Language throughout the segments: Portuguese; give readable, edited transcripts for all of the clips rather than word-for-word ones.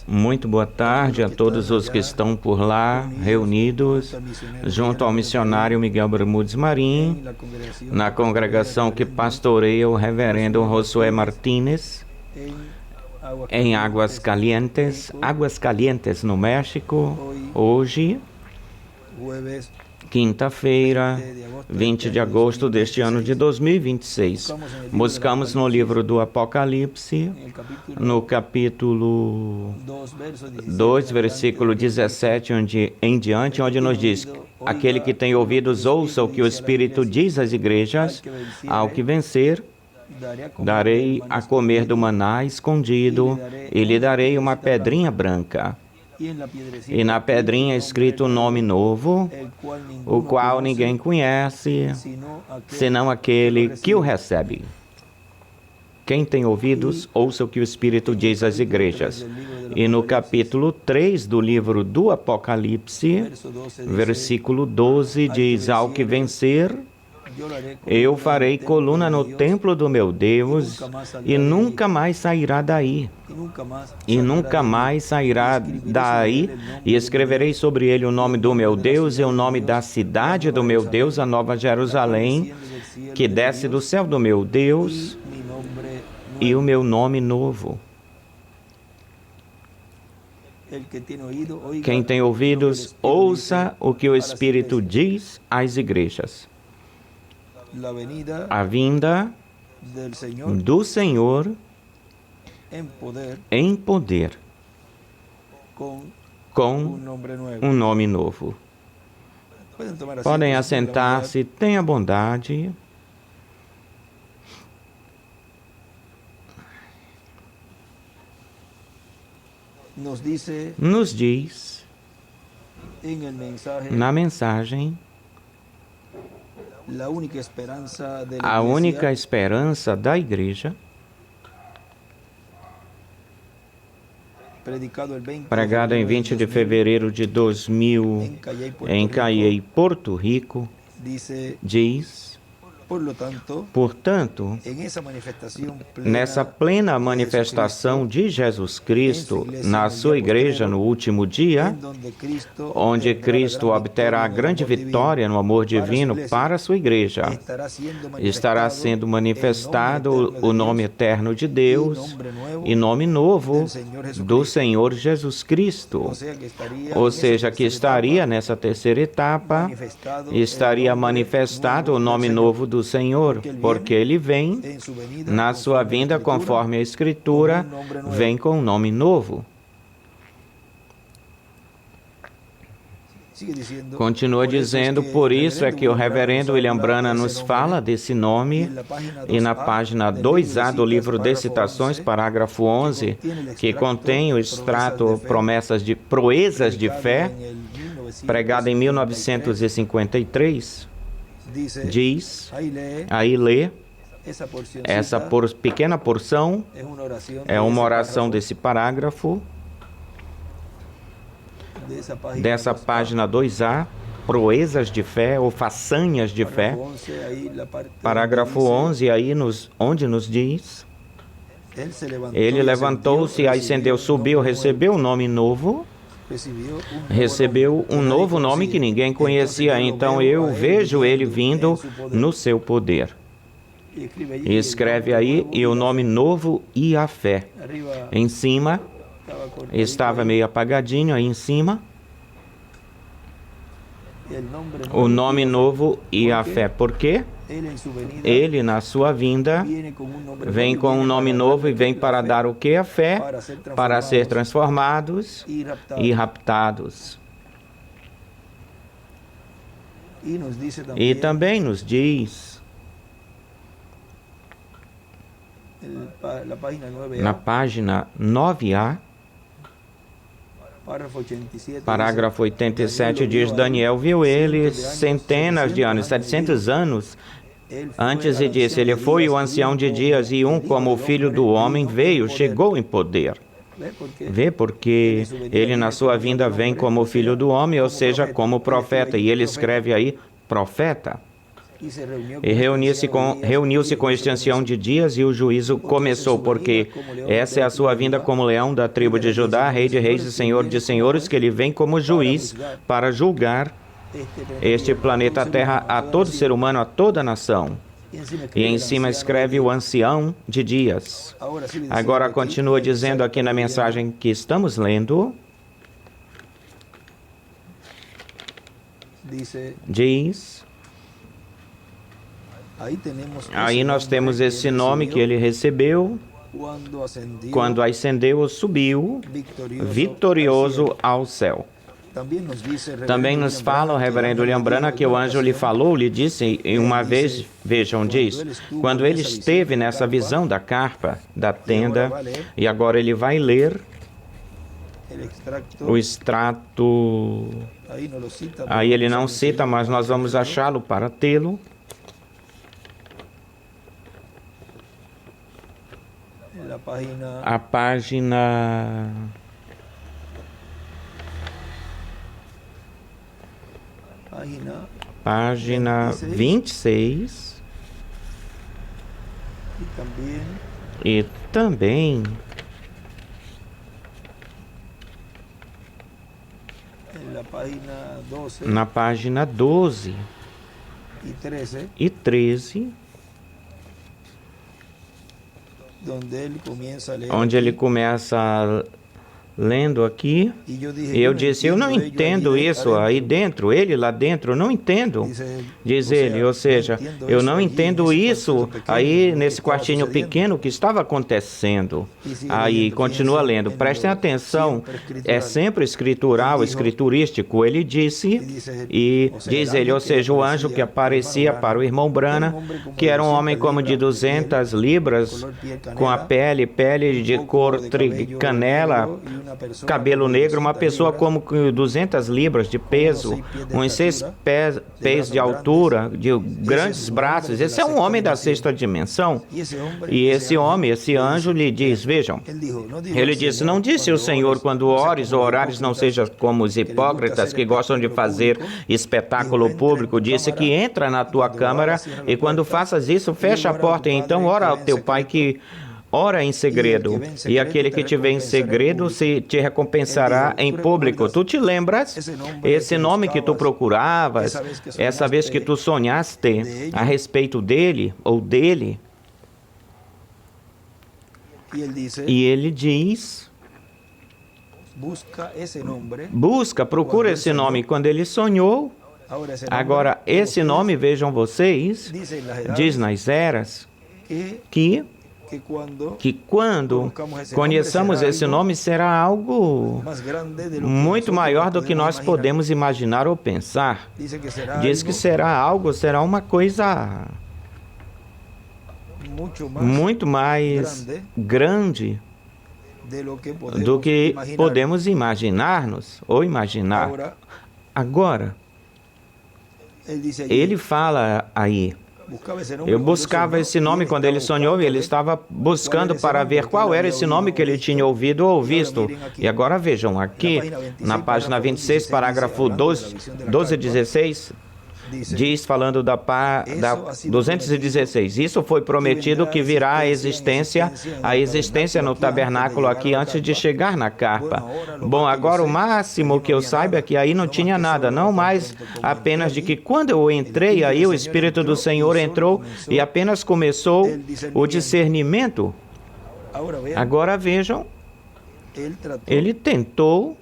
Muito boa tarde a todos os que estão por lá, reunidos, junto ao missionário Miguel Bermudes Marim, na congregação que pastoreia o reverendo Josué Martínez, em Águas Calientes, no México, hoje, quinta-feira, 20 de agosto deste ano de 2026. Buscamos no livro do Apocalipse, no capítulo 2, versículo 17 em diante, onde nos diz: aquele que tem ouvidos, ouça o que o Espírito diz às igrejas. Ao que vencer, darei a comer do maná escondido, e lhe darei uma pedrinha branca. E na pedrinha é escrito um nome novo, o qual ninguém conhece, senão aquele que o recebe. Quem tem ouvidos, ouça o que o Espírito diz às igrejas. E no capítulo 3 do livro do Apocalipse, versículo 12, diz: ao que vencer, eu farei coluna no templo do meu Deus, e nunca mais sairá daí. E nunca mais sairá daí, e escreverei sobre ele o nome do meu Deus e o nome da cidade do meu Deus, a Nova Jerusalém, que desce do céu do meu Deus, e o meu nome novo. Quem tem ouvidos, ouça o que o Espírito diz às igrejas. A vinda do Senhor em poder, com um nome novo. Podem assentar-se, tenha bondade. Nos diz na mensagem: a única esperança da igreja, pregado em 20 de fevereiro de 2000 em Cayey, Porto Rico, diz: portanto, nessa plena manifestação de Jesus Cristo na sua igreja no último dia, onde Cristo obterá a grande vitória no amor divino para a sua igreja, estará sendo manifestado o nome eterno de Deus e nome novo do Senhor Jesus Cristo. Ou seja, que estaria nessa terceira etapa, estaria manifestado o nome novo do Senhor, porque Ele vem, na sua vinda, conforme a Escritura, vem com um nome novo. Continua dizendo: por isso é que o reverendo William Branham nos fala desse nome, e na página 2A do livro de citações, parágrafo 11, que contém o extrato Proezas de Fé, pregado em 1953, diz, aí lê, essa pequena porção é uma oração desse parágrafo, dessa página 2A, Proezas de Fé ou Façanhas de Fé, parágrafo 11, aí onde nos diz: ele levantou-se, ascendeu, subiu, recebeu um nome novo, recebeu um novo nome que ninguém conhecia, então eu vejo ele vindo no seu poder. E escreve aí: e o nome novo e a fé. Em cima, estava meio apagadinho aí em cima, o nome novo e a fé. Por quê? Ele, na sua vinda, vem com um nome novo e vem para dar o que? A fé, para ser transformados e raptados. E também nos diz, na página 9A, parágrafo 87, diz: Daniel viu ele centenas de anos, 700 anos antes, e disse: ele foi o ancião de dias, e como o filho do homem veio, chegou em poder. Vê, porque ele na sua vinda vem como o filho do homem, ou seja, como profeta. E ele escreve aí, profeta. E reuniu-se com este ancião de dias, e o juízo começou, porque essa é a sua vinda como leão da tribo de Judá, rei de reis e senhor de senhores, que ele vem como juiz para julgar este planeta Terra a todo ser humano, a toda nação. E em cima escreve o ancião de dias. Agora continua dizendo aqui na mensagem que estamos lendo, diz, aí nós temos esse nome que ele recebeu quando ascendeu, subiu vitorioso ao céu. Também nos fala o reverendo William Branham que o anjo lhe falou, lhe disse, e uma vez, vejam, diz, quando ele esteve nessa visão da carpa, da tenda, e agora ele vai ler o extrato, aí ele não cita, mas nós vamos achá-lo para tê-lo. A página 26 e também na página 12 e 13, onde ele começa lendo aqui, e eu disse, eu não entendo isso aí dentro, ele lá dentro, não entendo, diz ele, ou seja, eu não entendo isso aí nesse quartinho pequeno que estava acontecendo. Aí continua lendo, prestem atenção, é sempre escritural, escriturístico, ele disse, e diz ele, ou seja, o anjo que aparecia para o irmão Branham, que era um homem como de 200 libras, com a pele de cor canela, cabelo negro, uma pessoa como 200 libras de peso, uns 6 pés de altura, de grandes braços. Esse é um homem da sexta dimensão. E esse homem, esse anjo lhe diz, vejam, ele disse, não disse o Senhor, quando ores ou orares, não seja como os hipócritas que gostam de fazer espetáculo público, disse que entra na tua câmara e quando faças isso, fecha a porta e então ora ao teu Pai que ora em segredo, e aquele que te vê em segredo se te recompensará em público. Tu te lembras? Esse nome que tu procuravas, essa vez que tu sonhaste a respeito dele ou dele. E ele diz, procura esse nome. Quando ele sonhou, agora esse nome, vejam vocês, diz nas eras, que quando conheçamos esse nome será algo muito maior do que nós podemos imaginar ou pensar. Diz que será uma coisa muito mais grande do que podemos imaginar-nos ou imaginar. Agora, ele fala aí, eu buscava esse nome quando ele sonhou, e ele estava buscando para ver qual era esse nome que ele tinha ouvido ou visto. E agora vejam, aqui na página 26, parágrafo 12 e 16, diz, falando da 216, isso foi prometido que virá a existência no tabernáculo aqui antes de chegar na carpa. Bom, agora o máximo que eu saiba é que aí não tinha nada, não mais apenas de que quando eu entrei aí o Espírito do Senhor entrou e apenas começou o discernimento. Agora vejam, ele tentou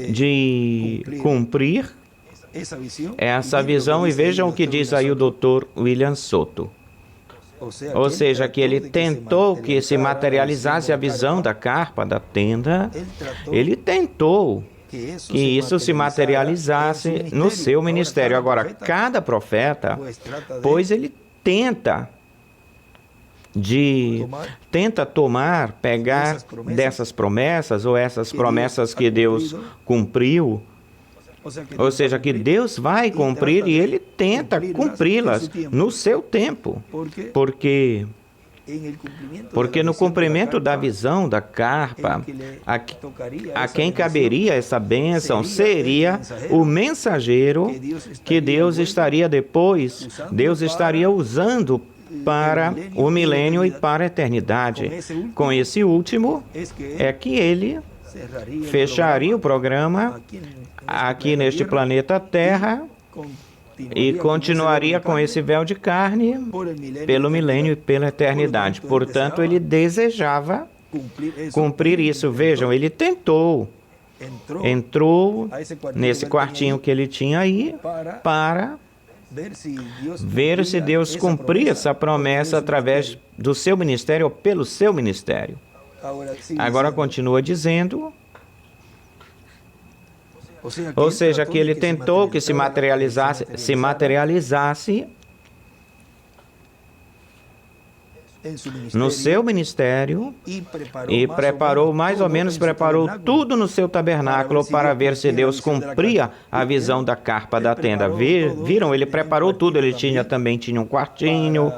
de cumprir essa visão, e vejam o que diz aí o Dr. William Soto. Ou seja, que ele tentou que se materializasse a visão da carpa, da tenda, ele tentou que isso se materializasse no seu ministério. Agora, cada profeta, pois ele tenta pegar dessas promessas, ou essas promessas que Deus cumpriu, ou seja, que Deus vai cumprir e ele tenta cumpri-las no seu tempo. Porque Porque no cumprimento da visão da carpa, a quem caberia essa bênção seria o mensageiro que Deus estaria usando para o milênio e para a eternidade. Com esse último, é que ele fecharia o programa aqui neste planeta Terra e continuaria com esse véu de carne pelo milênio e pela eternidade. Portanto, ele desejava cumprir isso. Vejam, ele entrou nesse quartinho que ele tinha aí para ver se Deus cumpria essa promessa através do seu ministério ou pelo seu ministério. Agora continua dizendo, ou seja, que ele tentou que se materializasse no seu ministério e preparou tudo no seu tabernáculo para ver se Deus cumpria a visão da carpa da tenda. Viram? Ele preparou tudo, ele também tinha um quartinho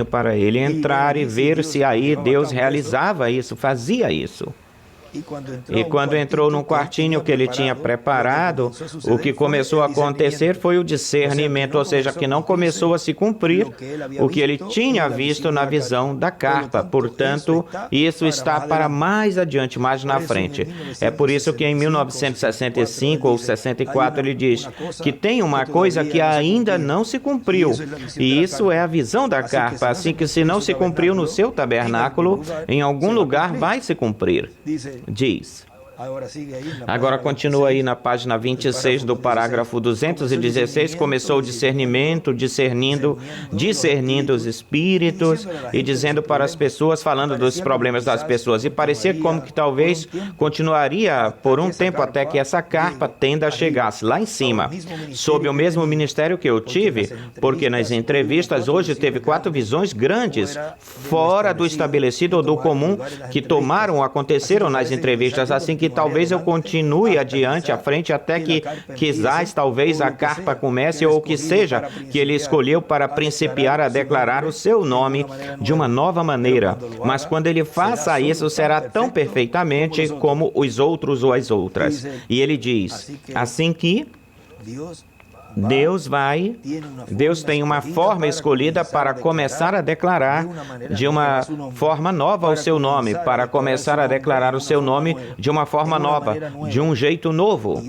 para ele entrar e ver se aí Deus realizava isso, fazia isso. E quando entrou num quartinho que ele tinha preparado, o que começou a acontecer foi o discernimento, ou seja, que não começou a se cumprir o que ele tinha visto na visão da carpa. Portanto, isso está para mais adiante, mais na frente. É por isso que em 1965 ou 64 ele diz que tem uma coisa que ainda não se cumpriu, e isso é a visão da carpa. Assim que se não se cumpriu no seu tabernáculo, em algum lugar vai se cumprir. Diz. Agora continua aí na página 26 do parágrafo 216, começou o discernimento, discernindo os espíritos e dizendo para as pessoas, falando dos problemas das pessoas. E parecia como que talvez continuaria por um tempo até que essa carpa tenda chegasse lá em cima, sob o mesmo ministério que eu tive, porque nas entrevistas hoje teve 4 visões grandes, fora do estabelecido ou do comum, que aconteceram nas entrevistas, assim que talvez eu continue adiante, à frente, até que quizás, talvez a carpa comece, ou que seja, que ele escolheu para principiar a declarar o seu nome de uma nova maneira. Mas quando ele faça isso, será tão perfeitamente como os outros ou as outras. E ele diz, assim que Deus tem uma forma escolhida para começar a declarar de uma forma nova o seu nome, para começar a declarar o seu nome de uma forma nova, de um jeito novo.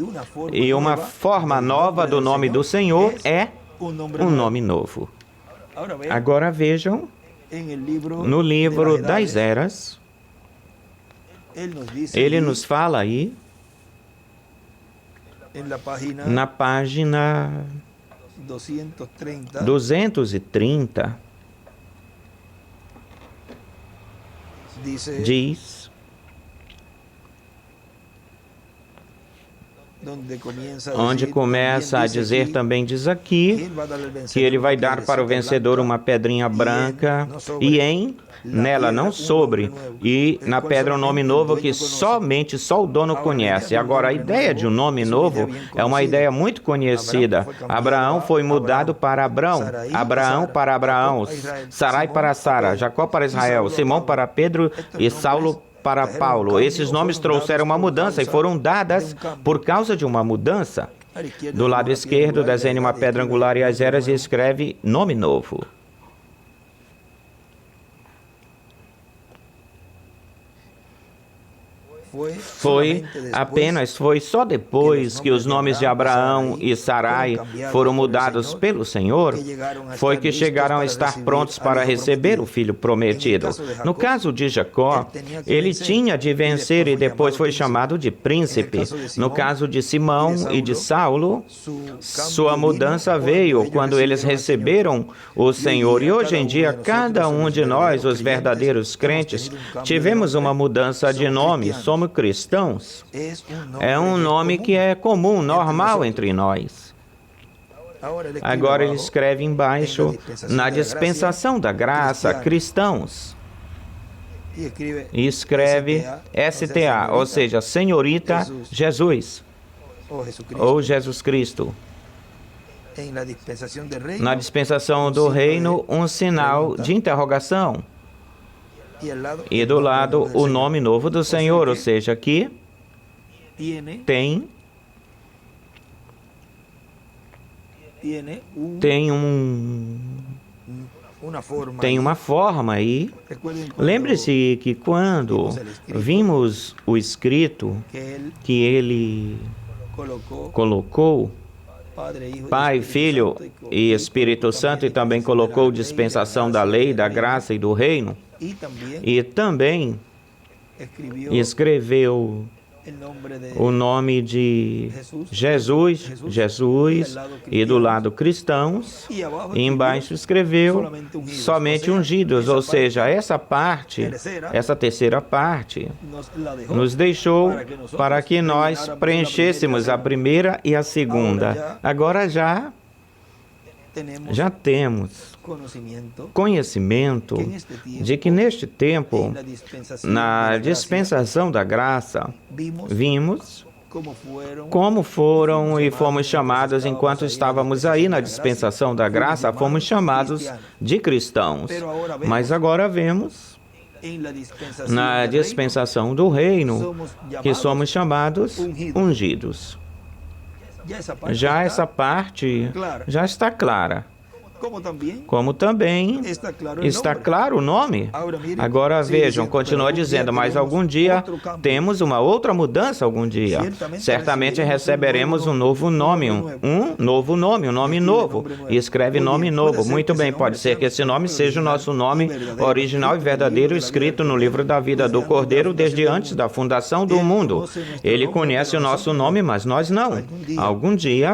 E uma forma nova do nome do Senhor é um nome novo. Agora vejam, no livro das Eras, ele nos fala aí, na página 230, diz, onde começa a dizer, também diz aqui, que ele vai dar para o vencedor uma pedrinha branca, e nela, não sobre, e na pedra um nome novo que só o dono conhece. Agora, a ideia de um nome novo é uma ideia muito conhecida. Abraão foi mudado para Abrão, Abraão para Abraão, Sarai para Sara, Jacó para Israel, Simão para Pedro e Saulo para Paulo. Esses nomes trouxeram uma mudança e foram dadas por causa de uma mudança. Do lado esquerdo, desenhe uma pedra angular e as eras e escreve nome novo. Foi só depois que os nomes de Abraão e Sarai foram mudados pelo Senhor, foi que chegaram a estar prontos para receber o filho prometido. No caso de Jacó, ele tinha de vencer e depois foi chamado de príncipe. No caso de Simão e de Saulo, sua mudança veio quando eles receberam o Senhor. E hoje em dia, cada um de nós, os verdadeiros crentes, tivemos uma mudança de nome. Somos cristãos. É um nome que é comum, normal entre nós. Agora ele escreve embaixo, na dispensação da graça, cristãos. E escreve STA, ou seja, Senhorita Jesus, ou Jesus Cristo. Na dispensação do reino, um sinal de interrogação. E do lado, o nome novo do Senhor, ou seja, aqui tem uma forma aí. Lembre-se que quando vimos o escrito que ele colocou, Pai, Filho e Espírito Santo, e também colocou dispensação da lei, da graça e do reino, e também escreveu o nome de Jesus, e do lado cristãos, e embaixo escreveu somente ungidos, ou seja, essa terceira parte, nos deixou para que nós preenchêssemos a primeira e a segunda. Agora já temos conhecimento de que neste tempo, na dispensação da graça, vimos como foram e fomos chamados enquanto estávamos aí na dispensação da graça, fomos chamados de cristãos. Mas agora vemos na dispensação do reino que somos chamados ungidos. Já essa parte já está clara. Como também está claro o nome. Agora vejam, continua dizendo, mas algum dia temos uma outra mudança algum dia. Certamente receberemos um novo nome, um nome novo. E escreve nome novo. Muito bem, pode ser que esse nome seja o nosso nome original e verdadeiro, escrito no livro da vida do Cordeiro desde antes da fundação do mundo. Ele conhece o nosso nome, mas nós não. Algum dia,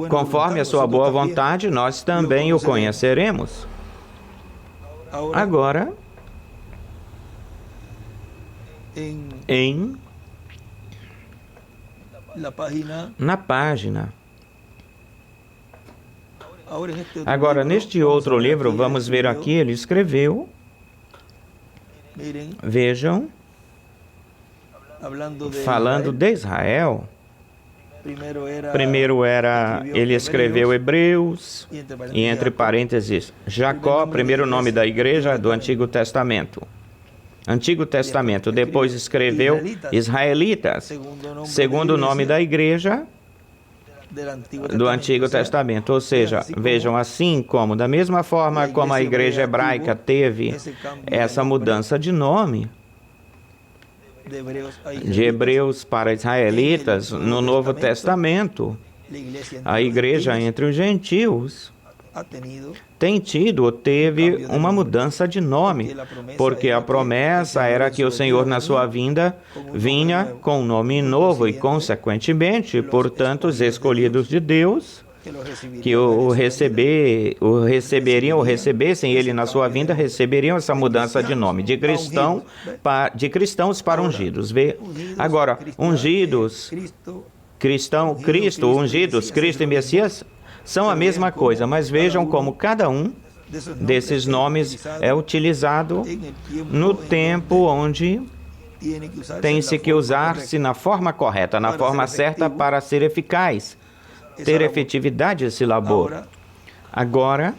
conforme a sua boa vontade, nós também o conheceremos. Agora, na página. Agora, neste outro livro, vamos ver aqui, ele escreveu, vejam, falando de Israel. Primeiro era, ele escreveu Hebreus, e entre parênteses, Jacó, primeiro nome da igreja do Antigo Testamento. Depois escreveu Israelitas, segundo nome da igreja do Antigo Testamento. Ou seja, vejam, assim como, da mesma forma como a igreja hebraica teve essa mudança de nome, de Hebreus para Israelitas, no Novo Testamento, a igreja entre os gentios teve uma mudança de nome, porque a promessa era que o Senhor, na sua vinda, vinha com um nome novo e, consequentemente, portanto, os escolhidos de Deus, que o recebessem ele na sua vinda, receberiam essa mudança de nome, de cristãos para ungidos. Vê? Agora, ungidos, Cristo, ungidos, Cristo e Messias, são a mesma coisa, mas vejam como cada um desses nomes é utilizado no tempo onde tem-se que usar-se na forma correta, na forma certa para ser eficaz, ter efetividade esse labor. Agora,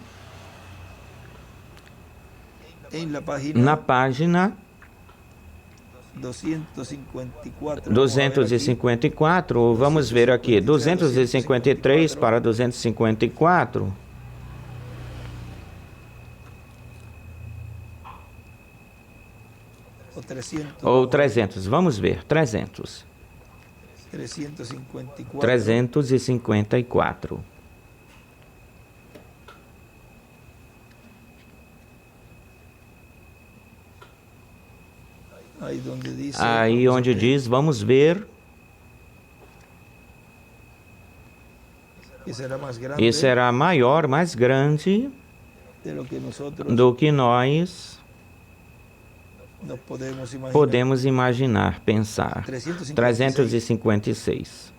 na página 254, vamos ver aqui, 253 para 254. Ou 300, vamos ver, 354. Aí onde diz, vamos ver, e será maior, mais grande do que nós podemos imaginar, pensar. 356.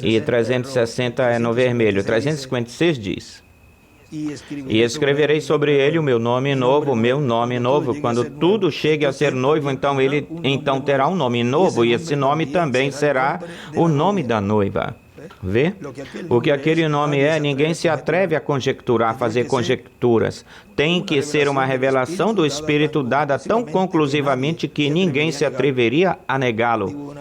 E 360 é no vermelho. 356 diz: e escreverei sobre ele o meu nome novo, Quando tudo chegue a ser noivo, então ele terá um nome novo, e esse nome também será o nome da noiva. Vê? O que aquele nome é, ninguém se atreve a conjecturar, a fazer conjecturas. Tem que ser uma revelação do Espírito dada tão conclusivamente que ninguém se atreveria a negá-lo.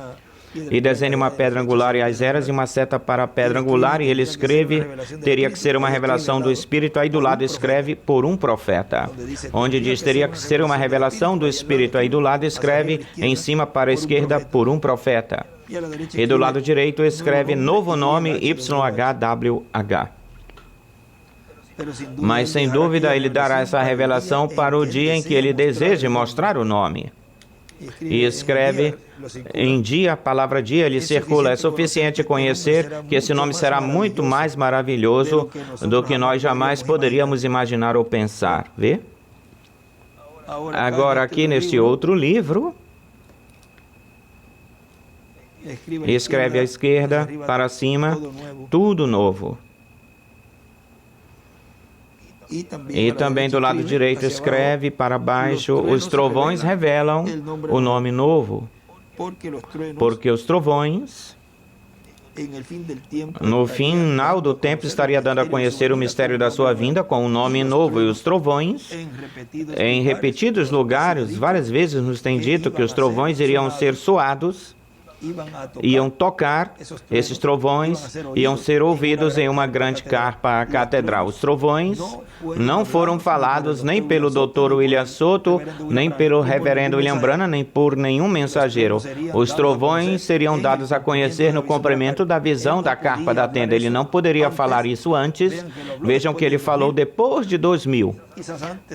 E desenha uma pedra angular e as eras e uma seta para a pedra angular, e ele escreve, teria que ser uma revelação do Espírito, aí do lado escreve, por um profeta. Onde diz, teria que ser uma revelação do Espírito, aí do lado escreve, em cima para a esquerda, por um profeta. E do lado direito escreve, novo nome, YHWH. Mas sem dúvida ele dará essa revelação para o dia em que ele deseje mostrar o nome. E escreve, em dia, a palavra dia lhe circula. É suficiente conhecer que esse nome será muito mais maravilhoso do que nós jamais poderíamos imaginar ou pensar. Vê? Agora, aqui neste outro livro, escreve à esquerda, para cima, tudo novo. E também do lado direito escreve para baixo, os trovões revelam o nome novo, porque os trovões, no final do tempo, estaria dando a conhecer o mistério da sua vinda com um nome novo. E os trovões, em repetidos lugares, várias vezes nos tem dito que os trovões iriam ser soados, iam tocar, esses trovões iam ser ouvidos em uma grande carpa catedral. Os trovões não foram falados nem pelo Dr. William Soto, nem pelo reverendo William Branham, nem por nenhum mensageiro. Os trovões seriam dados a conhecer no comprimento da visão da carpa da tenda. Ele não poderia falar isso antes. Vejam que ele falou depois de 2000.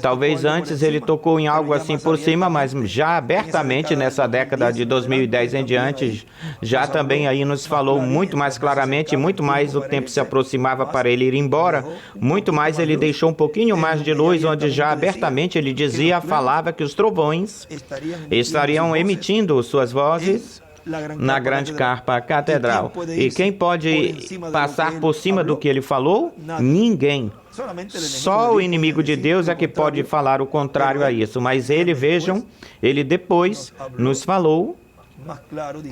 Talvez antes ele tocou em algo assim por cima, mas já abertamente nessa década de 2010 em diante, já também aí nos falou muito mais claramente, muito mais o tempo se aproximava para ele ir embora, muito mais ele deixou um pouquinho mais de luz, onde já abertamente ele dizia, falava que os trovões estariam emitindo suas vozes na grande carpa catedral. E quem pode passar por cima do que ele falou? Ninguém. Só o inimigo de Deus é que pode falar o contrário a isso. Mas ele, vejam, ele depois nos falou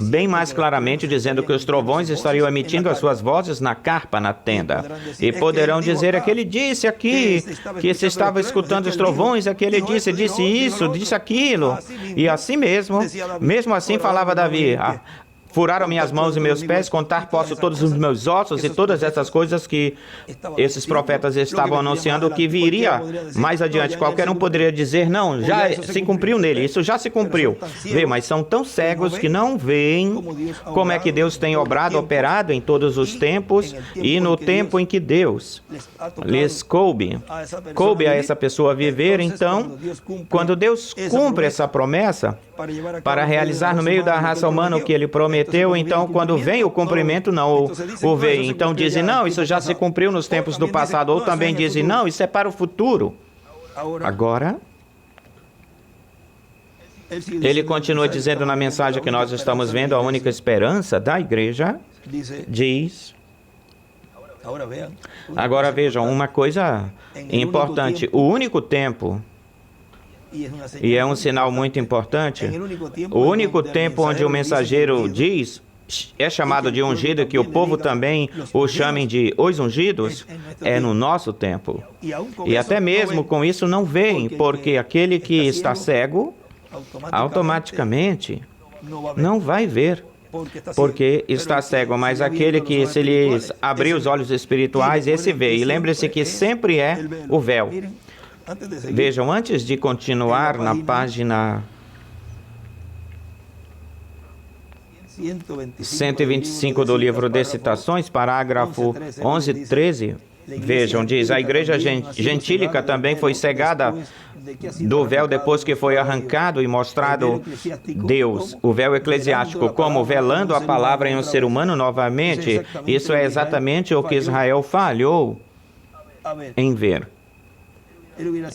bem mais claramente, dizendo que os trovões estariam emitindo as suas vozes na carpa, na tenda. E poderão dizer, é que ele disse aqui, que se estava escutando os trovões, é que ele disse isso, disse aquilo. E assim mesmo assim falava Davi, furaram minhas mãos e meus pés, contar posso todos os meus ossos e todas essas coisas que esses profetas estavam anunciando que viria mais adiante. Qualquer um poderia dizer, não, já se cumpriu nele, isso já se cumpriu. Vê, mas são tão cegos que não veem como é que Deus tem operado em todos os tempos e no tempo em que Deus lhes coube a essa pessoa viver. Então, quando Deus cumpre essa promessa para realizar no meio da raça humana o que ele prometeu, então quando vem o cumprimento não o veem. Então dizem, não, isso já se cumpriu nos tempos do passado. Ou também dizem, não, isso é para o futuro. Agora, ele continua dizendo na mensagem que nós estamos vendo, a única esperança da igreja, diz... Agora vejam, uma coisa importante, o único tempo... E é um sinal muito importante. O único tempo onde o mensageiro diz, é chamado de ungido, que o povo também o chamem de os ungidos, é no nosso tempo. E até mesmo com isso não veem, porque aquele que está cego, automaticamente não vai ver, porque está cego, mas aquele que se lhes abrir os olhos espirituais, esse vê. E lembre-se que sempre é o véu. Vejam, antes de continuar na página 125 do livro de Citações, parágrafo 11:13, vejam, diz, a igreja gentílica também foi cegada do véu depois que foi arrancado e mostrado Deus, o véu eclesiástico, como velando a palavra em um ser humano novamente. Isso é exatamente o que Israel falhou em ver.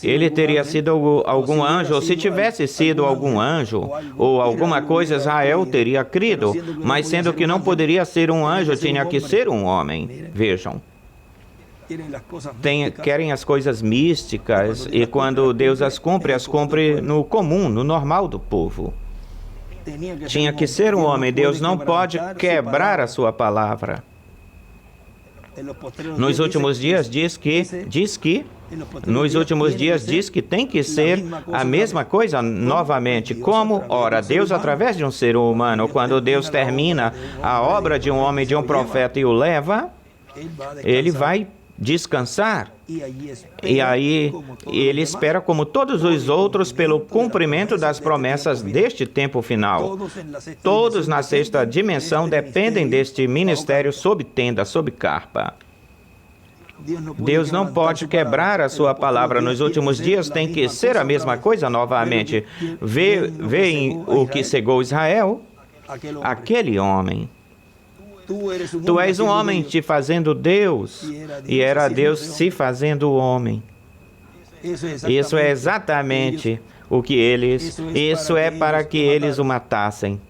Ele teria sido algum anjo, ou se tivesse sido algum anjo, ou alguma coisa, Israel teria crido. Mas sendo que não poderia ser um anjo, tinha que ser um homem. Vejam. Querem as coisas místicas, e quando Deus as cumpre no comum, no normal do povo. Tinha que ser um homem. Deus não pode quebrar a sua palavra. Nos últimos dias diz que nos últimos dias diz que tem que ser a mesma coisa novamente. Como? Ora, Deus através de um ser humano, quando Deus termina a obra de um homem, de um profeta e o leva, ele vai descansar. E aí ele espera, como todos os outros, pelo cumprimento das promessas deste tempo final. Todos na sexta dimensão dependem deste ministério sob tenda, sob carpa. Deus não pode quebrar a sua palavra. Nos últimos dias tem que ser a mesma coisa novamente. Veem o que cegou Israel? Aquele homem. Tu és um homem te fazendo Deus, e era Deus se fazendo homem. Isso é exatamente o que eles... Isso é para que eles o matassem.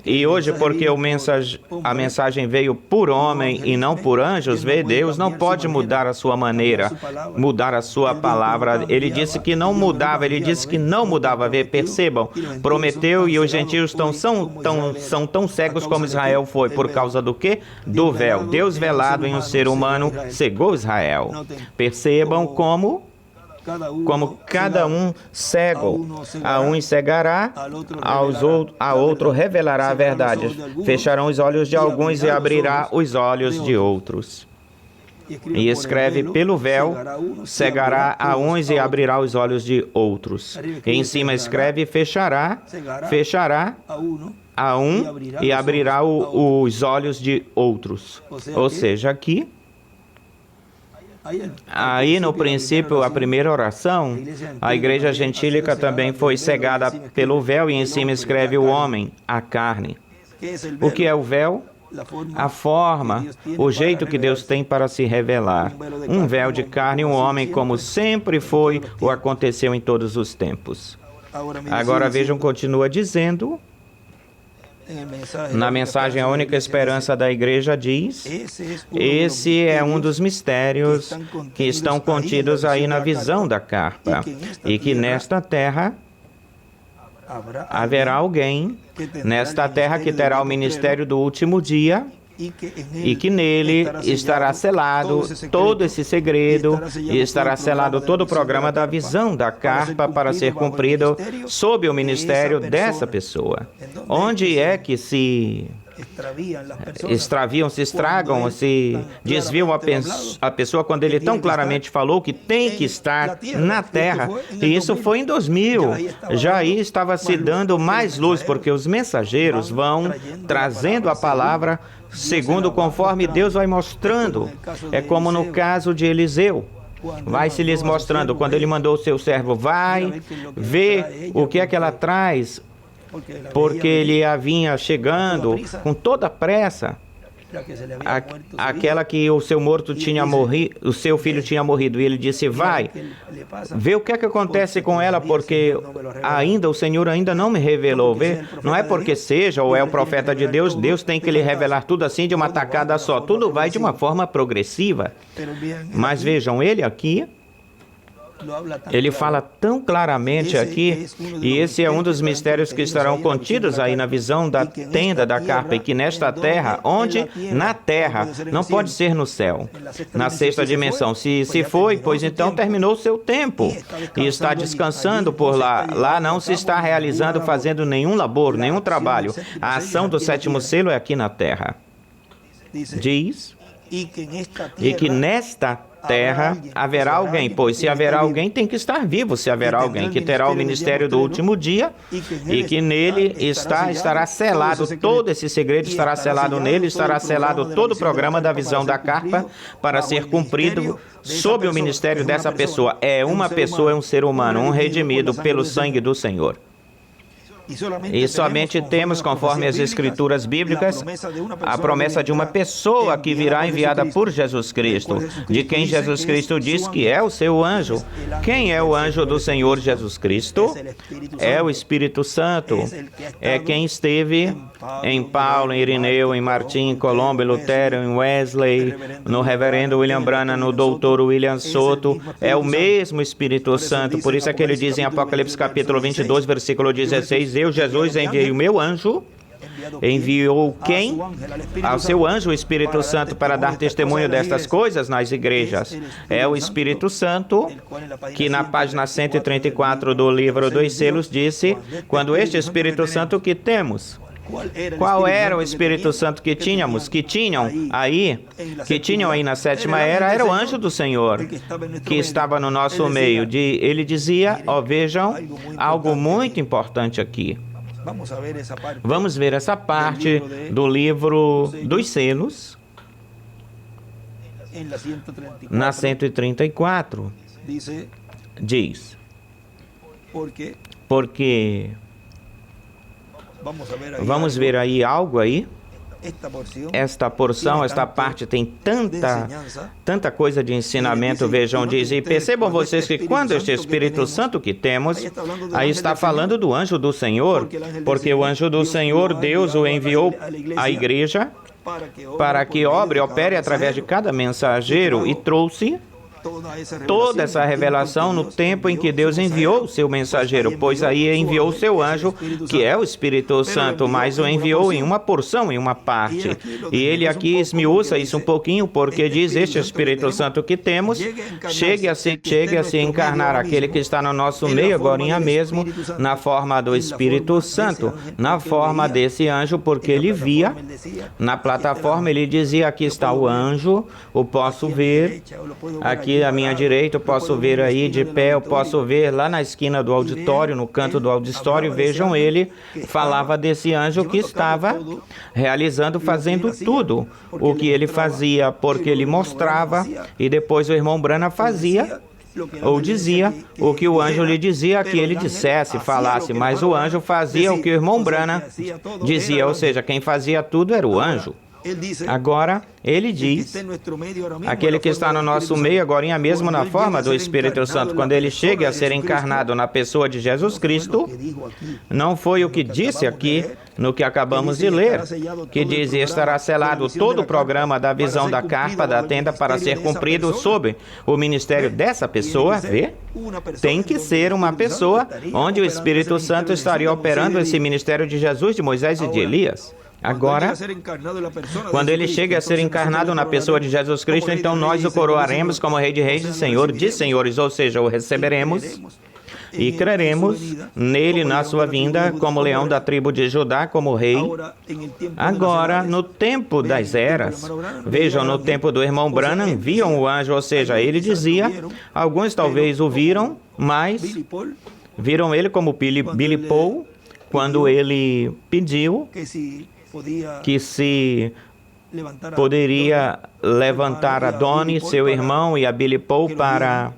E hoje, porque a mensagem veio por homem e não por anjos, Deus não pode mudar a sua maneira, mudar a sua palavra. Ele disse que não mudava, ele disse que não mudava. Percebam, prometeu, e os gentios são tão cegos como Israel foi. Por causa do quê? Do véu. Deus velado em um ser humano cegou Israel. Percebam como cada um cego, a um cegará, a outro revelará a verdade. Fecharão os olhos de alguns e abrirá os olhos de outros. E escreve pelo véu, cegará a uns e abrirá os olhos de outros. E em cima escreve, fechará a um e abrirá os olhos de outros. Ou seja, aqui... Aí, no princípio, a primeira oração, a igreja gentílica também foi cegada pelo véu, e em cima escreve o homem, a carne. O que é o véu? A forma, o jeito que Deus tem para se revelar. Um véu de carne, um homem, como sempre foi ou aconteceu em todos os tempos. Agora vejam, continua dizendo... Na mensagem, a única esperança da igreja diz: esse é um dos mistérios que estão contidos aí na visão da carpa, e que nesta terra haverá alguém, nesta terra que terá o ministério do último dia, e que nele estará selado todo esse segredo, e estará selado todo o programa da visão da carpa para ser cumprido sob o ministério dessa pessoa. Onde é que se extraviam, se estragam, se desviam a pessoa quando ele tão claramente falou que tem que estar na terra? E isso foi em 2000. Já aí estava se dando mais luz, porque os mensageiros vão trazendo a palavra segundo conforme Deus vai mostrando. É como no caso de Eliseu. Vai se lhes mostrando. Quando ele mandou o seu servo, vai ver o que é que ela traz, porque ele a vinha chegando com toda a pressa. Aquela que o seu morto tinha morrido, o seu filho tinha morrido, e ele disse: vai, vê o que é que acontece com ela, porque o Senhor ainda não me revelou. Vê, não é porque seja ou é o profeta de Deus, Deus tem que lhe revelar tudo assim de uma tacada só. Tudo vai de uma forma progressiva. Mas vejam, ele aqui, ele fala tão claramente aqui, e esse é um dos mistérios que estarão contidos aí na visão da tenda da carpa, e que nesta terra, onde? Na terra, não pode ser no céu, na sexta dimensão. Se foi, pois então terminou o seu tempo, e está descansando por lá. Lá não se está realizando, fazendo nenhum labor, nenhum trabalho. A ação do sétimo selo é aqui na terra. Diz, e que nesta terra haverá alguém, pois se haverá alguém, tem que estar vivo. Se haverá alguém que terá o ministério do último dia, e que nele estará selado todo esse segredo, estará selado nele, estará selado todo o programa da visão da carpa para ser cumprido sob o ministério dessa pessoa. É uma pessoa, é um ser humano, um redimido pelo sangue do Senhor. E somente temos, conforme as Escrituras bíblicas, a promessa de uma pessoa que virá enviada por Jesus Cristo, de quem Jesus Cristo diz que é o seu anjo. Quem é o anjo do Senhor Jesus Cristo? É o Espírito Santo. É quem esteve em Paulo, em Irineu, em Martim, em Colombo, em Lutero, em Wesley, no reverendo William Branham, no doutor William Soto. É o mesmo Espírito Santo. Por isso é que ele diz em Apocalipse capítulo 22, versículo 16, eu, Jesus, enviei o meu anjo Enviou quem? Ao seu anjo, o Espírito Santo, para dar testemunho destas coisas nas igrejas. É o Espírito Santo que na página 134 do livro dos selos disse, quando este Espírito Santo que temos. Qual era o Espírito Santo que tínhamos? Que tinham aí na sétima era o anjo do Senhor, que estava no nosso meio. Ele dizia, vejam, algo muito importante aqui. Vamos ver essa parte do livro dos selos, na 134, diz, porque... Vamos ver aí algo aí. Esta porção, esta parte tem tanta coisa de ensinamento, vejam, diz, e percebam vocês que quando este Espírito Santo que temos, aí está falando do anjo do Senhor, porque o anjo do Senhor, Deus o enviou à igreja para que opere através de cada mensageiro e trouxe toda essa revelação no tempo em que Deus enviou o seu mensageiro, pois aí enviou o seu anjo, que é o Espírito Santo, mas o enviou em uma porção, em uma parte. E ele aqui esmiuça isso um pouquinho, porque diz, este Espírito Santo que temos, chegue a se encarnar, aquele que está no nosso meio agora mesmo, na forma do Espírito Santo, na forma desse anjo, porque ele via, na plataforma ele dizia, aqui está o anjo, o posso ver, aqui à minha direita, eu posso ver aí de pé, eu posso ver lá na esquina do auditório, no canto do auditório, vejam, ele falava desse anjo que estava realizando, fazendo tudo o que ele fazia, porque ele mostrava, e depois o irmão Branham fazia, ou dizia o que o anjo lhe dizia que ele dissesse, falasse, mas o anjo fazia o que o irmão Branham dizia, ou seja, quem fazia tudo era o anjo. Agora, ele diz, aquele que está no nosso meio agora mesmo na forma do Espírito Santo, quando ele chega a ser encarnado na pessoa de Jesus Cristo, não foi o que disse aqui no que acabamos de ler, que diz, estará selado todo o programa da visão da carpa da tenda para ser cumprido sob o ministério dessa pessoa, vê? Tem que ser uma pessoa onde o Espírito Santo estaria operando esse ministério de Jesus, de Moisés e de Elias. Agora, quando ele chega a ser encarnado na pessoa de Jesus Cristo, então nós o coroaremos como Rei de Reis e Senhor de Senhores, ou seja, o receberemos e creremos nele na sua vinda como leão da tribo de Judá, como rei. Agora, no tempo das eras, vejam, no tempo do irmão Branham, viam o anjo, ou seja, ele dizia, alguns talvez o viram, mas viram ele como Billy Paul, quando ele pediu que se poderia levantar a Donnie, seu irmão, e a Billy Paul para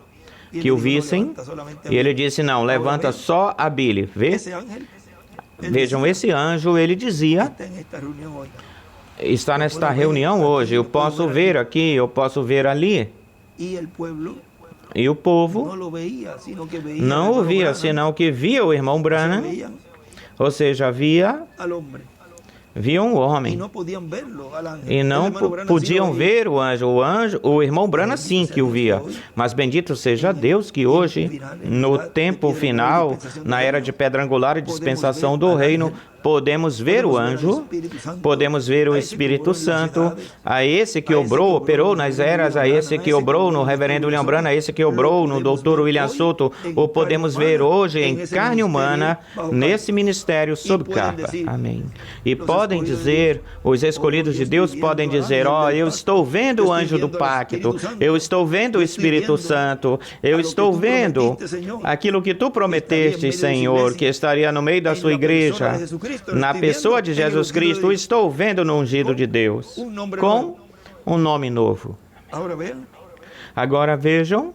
que o vissem. E ele disse, não, levanta só a Billy. Vejam, esse anjo, ele dizia, está nesta reunião hoje, eu posso ver aqui, eu posso ver ali. E o povo não o via, senão que via o irmão Branham, ou seja, viam o homem e não podiam ver o anjo. O irmão Branham sim que o via. Mas bendito seja Deus que hoje, no tempo final, na era de pedra angular e dispensação do reino, podemos ver o anjo, podemos ver o Espírito Santo, a esse que operou nas eras, a esse que obrou no reverendo William Branham, a esse que obrou no doutor William Souto, o podemos ver hoje em carne humana, nesse ministério sob carpa. Amém. E podem dizer, os escolhidos de Deus podem dizer, eu estou vendo o anjo do pacto, eu estou vendo o Espírito Santo, eu estou vendo aquilo que tu prometeste, Senhor, que estaria no meio da sua igreja, na pessoa de Jesus Cristo, estou vendo no ungido de Deus, com um nome novo. Agora vejam,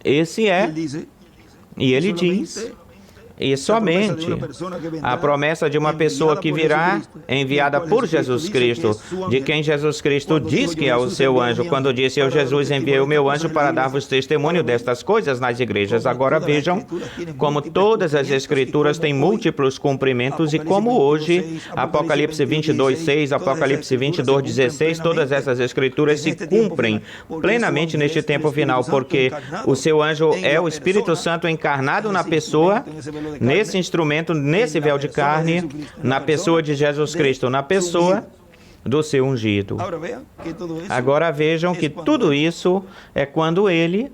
esse é, e ele diz, e somente a promessa de uma pessoa que virá enviada por Jesus Cristo, de quem Jesus Cristo diz que é o seu anjo, quando disse, eu, Jesus, enviei o meu anjo para dar-vos testemunho destas coisas nas igrejas. Agora vejam como todas as Escrituras têm múltiplos cumprimentos e como hoje, Apocalipse 22:6, Apocalipse 22:16, todas essas Escrituras se cumprem plenamente neste tempo final, porque o seu anjo é o Espírito Santo encarnado na pessoa nesse instrumento, nesse véu de carne, na pessoa de Jesus Cristo, na pessoa do seu ungido. Agora vejam que tudo isso é quando ele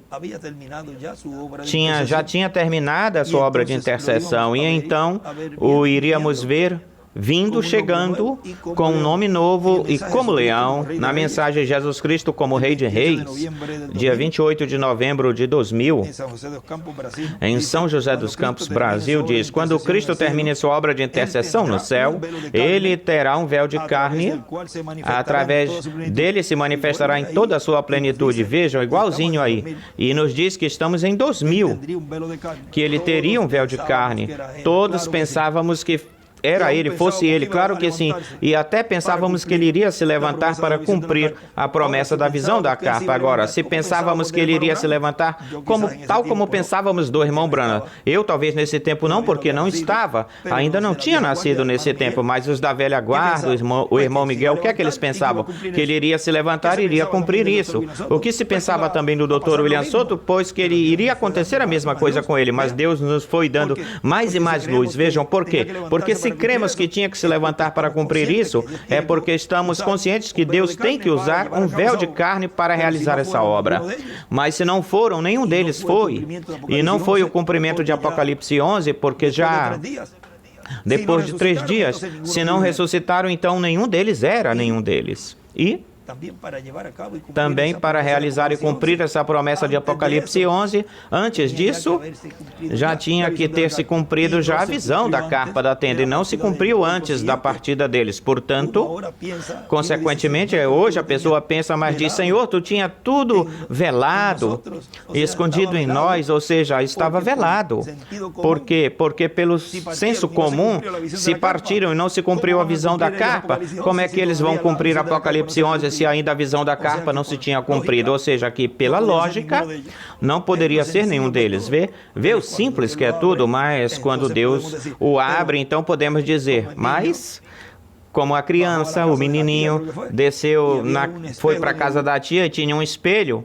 já tinha terminado a sua obra de intercessão, e então o iríamos ver vindo, chegando com um nome novo e como leão, na mensagem de Jesus Cristo como Rei de Reis, dia 28 de novembro de 2000, em São José dos Campos, Brasil, diz: quando Cristo termine sua obra de intercessão no céu, ele terá um véu de carne, através dele se manifestará em toda a sua plenitude. Vejam, igualzinho aí. E nos diz que estamos em 2000, que ele teria um véu de carne. Todos pensávamos que era ele, fosse ele, claro que sim, e até pensávamos que ele iria se levantar para cumprir a promessa da visão da carpa. Agora, se pensávamos que ele iria se levantar, tal como pensávamos do irmão Branham, eu talvez nesse tempo não, porque não estava, ainda não tinha nascido nesse tempo, mas os da velha guarda, o irmão Miguel, o que é que eles pensavam? Que ele iria se levantar e iria cumprir isso. O que se pensava também do Dr. William Soto, pois que ele iria acontecer a mesma coisa com ele, mas Deus nos foi dando mais e mais luz. Vejam, por quê? Porque se cremos que tinha que se levantar para cumprir isso, é porque estamos conscientes que Deus tem que usar um véu de carne para realizar essa obra. Mas se não foram, nenhum deles foi. E não foi o cumprimento de Apocalipse 11, porque já depois de 3 dias, se não ressuscitaram, então nenhum deles era nenhum deles. E também para realizar e cumprir essa promessa de Apocalipse 11, antes disso, já tinha que ter se cumprido já a visão da carpa da tenda, e não se cumpriu antes da partida deles. Portanto, consequentemente, hoje a pessoa pensa, mas diz: Senhor, tu tinha tudo velado, escondido em nós, ou seja, estava velado. Por quê? Porque pelo senso comum, se partiram e não se cumpriu a visão da carpa, como é que eles vão cumprir Apocalipse 11 se ainda a visão da carpa não se tinha cumprido? Ou seja, que pela lógica, não poderia ser nenhum deles. Vê o simples que é tudo, mas quando Deus o abre, então podemos dizer, mas como a criança, o menininho desceu, foi para a casa da tia e tinha um espelho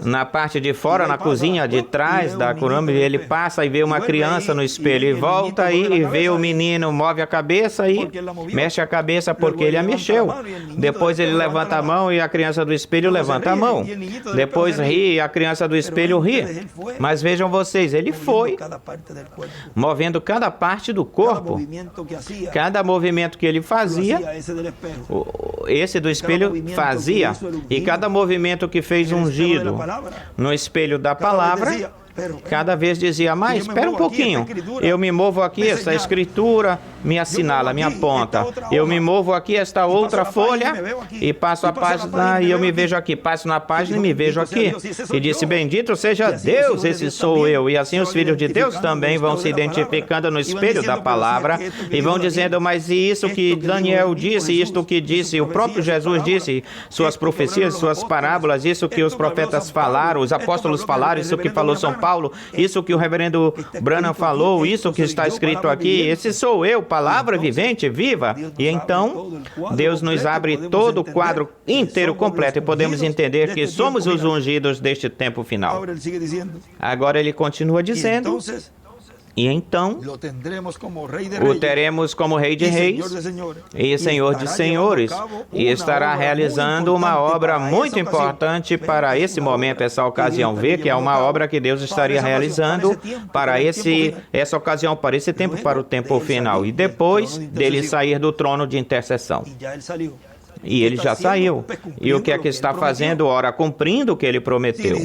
na parte de fora, na cozinha de trás da curumba, ele passa e vê uma criança no espelho e volta aí e vê o menino, move a cabeça e mexe a cabeça porque ele a mexeu. Depois ele levanta a mão e a criança do espelho levanta a mão. Depois ri e a criança do espelho ri. Mas vejam vocês, ele foi movendo cada parte do corpo. Cada movimento que ele fazia, esse do espelho fazia. E cada movimento que fez ungido no espelho da palavra, cada vez dizia: mas espera um pouquinho, eu me movo aqui, essa escritura me assinala, me aponta. Eu me movo aqui, esta outra folha, e passo a página e eu me vejo aqui. Passo na página e me vejo aqui. E disse: bendito seja Deus, esse sou eu. E assim os filhos de Deus também vão se identificando no espelho da palavra e vão dizendo: mas e isso que Daniel disse, isto que disse, o próprio Jesus disse, suas profecias, suas parábolas, isso que os profetas falaram, os apóstolos falaram, isso que falou São Paulo, isso que o reverendo Branham falou, isso que está escrito aqui, esse sou eu, palavra vivente, viva. E então, Deus nos abre todo o quadro inteiro, completo, e podemos entender que somos os ungidos deste tempo final. Agora ele continua dizendo: e então o teremos como Rei de Reis e Senhor de Senhores, e estará realizando uma obra muito importante para esse momento, essa ocasião. Vê que é uma obra que Deus estaria realizando para essa ocasião, para esse tempo, para o tempo final, e depois dele sair do trono de intercessão. E ele já saiu. E o que é que está fazendo? Ora, cumprindo o que ele prometeu.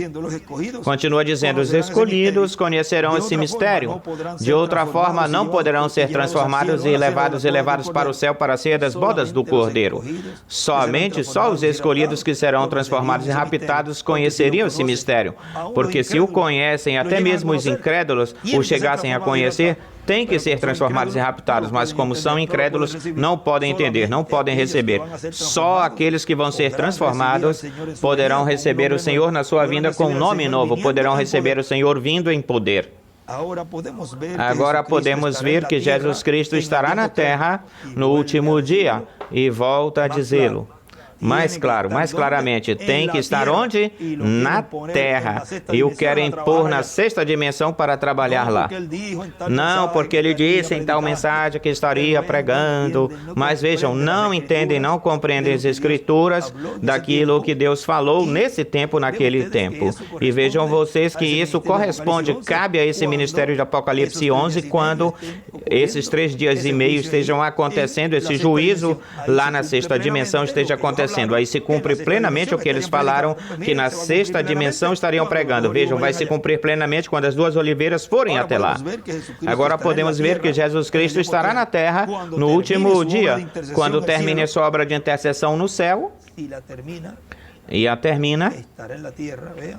Continua dizendo: os escolhidos conhecerão esse mistério. De outra forma, não poderão ser transformados e levados para o céu para a ceia das bodas do Cordeiro. Somente só os escolhidos que serão transformados e raptados conheceriam esse mistério. Porque se o conhecem, até mesmo os incrédulos o chegassem a conhecer, têm que ser transformados e raptados, mas como são incrédulos, não podem entender, não podem receber. Só aqueles que vão ser transformados poderão receber o Senhor na sua vinda com um nome novo, poderão receber o Senhor vindo em poder. Agora podemos ver que Jesus Cristo estará na terra no último dia, e volta a dizê-lo. mais claro, mais claramente, tem que estar onde? Na terra. E o querem pôr na sexta dimensão para trabalhar lá. Não, porque ele disse em tal mensagem que estaria pregando. Mas vejam, não entendem, não compreendem as Escrituras daquilo que Deus falou nesse tempo, naquele tempo. E vejam vocês que isso corresponde, cabe a esse ministério de Apocalipse 11, quando esses 3 dias e meio estejam acontecendo, esse juízo lá na sexta dimensão esteja acontecendo. Aí se cumpre plenamente o que eles falaram, que na sexta dimensão estariam pregando. Vejam, vai se cumprir plenamente quando as 2 oliveiras forem até lá. Agora podemos ver que Jesus Cristo estará na terra no último dia, quando termine a sua obra de intercessão no céu, e a termina,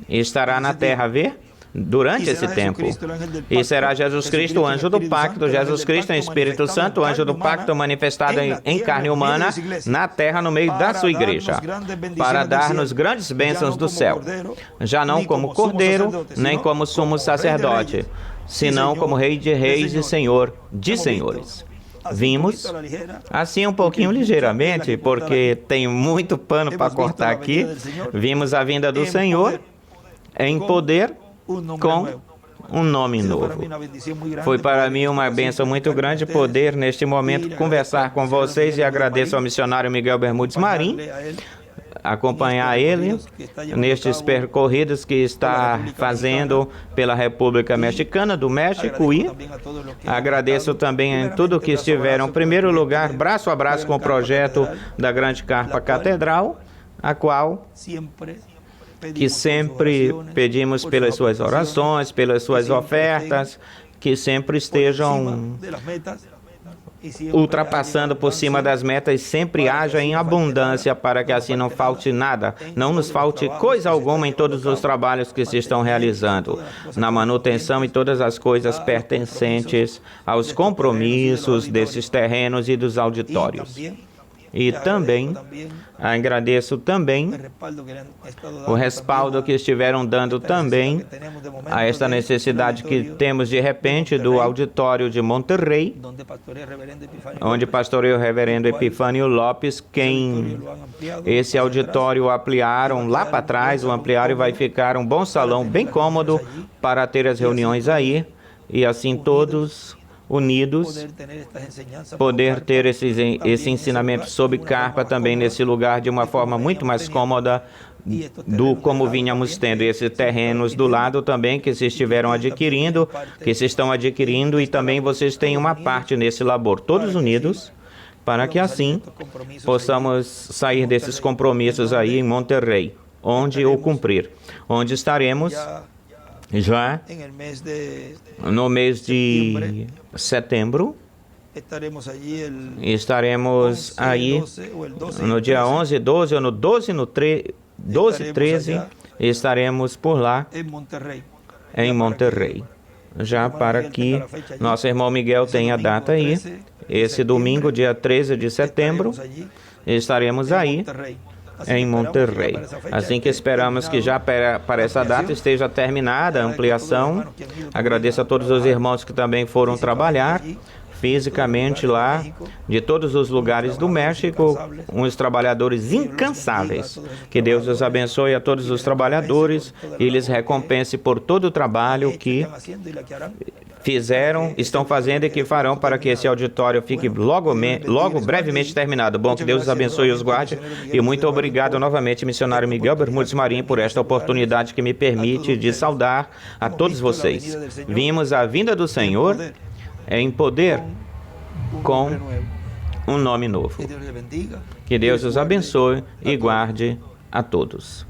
e estará na terra, vê? Durante esse tempo. E será Jesus Cristo, o anjo do pacto, Jesus Cristo em Espírito Santo, o anjo do pacto manifestado em carne humana na terra no meio da sua igreja, para dar-nos grandes bênçãos do céu, já não como cordeiro, nem como sumo sacerdote, senão como Rei de reis e Senhor de senhores. Vimos, assim um pouquinho ligeiramente, porque tem muito pano para cortar aqui, vimos a vinda do Senhor em poder, com um nome novo. Foi para mim uma bênção muito grande poder, neste momento, conversar com vocês, e agradeço ao missionário Miguel Bermudes Marim, acompanhar ele nestes percorridos que está fazendo pela República Mexicana, do México, e agradeço também a tudo que estiveram, em primeiro lugar, braço a braço com o projeto da Grande Carpa Catedral, a qual que sempre pedimos pelas suas orações, pelas suas ofertas, que sempre estejam ultrapassando por cima das metas, sempre haja em abundância, para que assim não falte nada, não nos falte coisa alguma em todos os trabalhos que se estão realizando, na manutenção e todas as coisas pertencentes aos compromissos desses terrenos e dos auditórios. E também agradeço também o respaldo que estiveram dando também a esta necessidade que temos de repente do auditório de Monterrey, onde pastoreia o reverendo Epifânio Lopes, quem esse auditório ampliaram lá para trás, o ampliaram, e vai ficar um bom salão bem cômodo para ter as reuniões aí, e assim todos unidos, poder ter esse ensinamento sobre carpa também nesse lugar de uma forma muito mais cômoda do como vínhamos tendo. Esses terrenos do lado também que se estiveram adquirindo, que se estão adquirindo, e também vocês têm uma parte nesse labor, todos unidos, para que assim possamos sair desses compromissos aí em Monterrey, onde o cumprir, onde estaremos já no mês de setembro. Estaremos aí no dia 11, 12 ou no 12, no 12, 13, estaremos por lá em Monterrey. Já para que nosso irmão Miguel tenha a data aí, esse domingo, dia 13 de setembro, estaremos aí em Monterrey. Assim que esperamos que já para essa data esteja terminada a ampliação. Agradeço a todos os irmãos que também foram trabalhar fisicamente lá, de todos os lugares do México, uns trabalhadores incansáveis. Que Deus os abençoe a todos os trabalhadores e lhes recompense por todo o trabalho que fizeram, estão fazendo e que farão para que esse auditório fique logo brevemente terminado. Bom, que Deus os abençoe e os guarde. E muito obrigado novamente, missionário Miguel Bermudes Marim, por esta oportunidade que me permite de saudar a todos vocês. Vimos a vinda do Senhor em poder com um nome novo. Que Deus os abençoe e guarde a todos.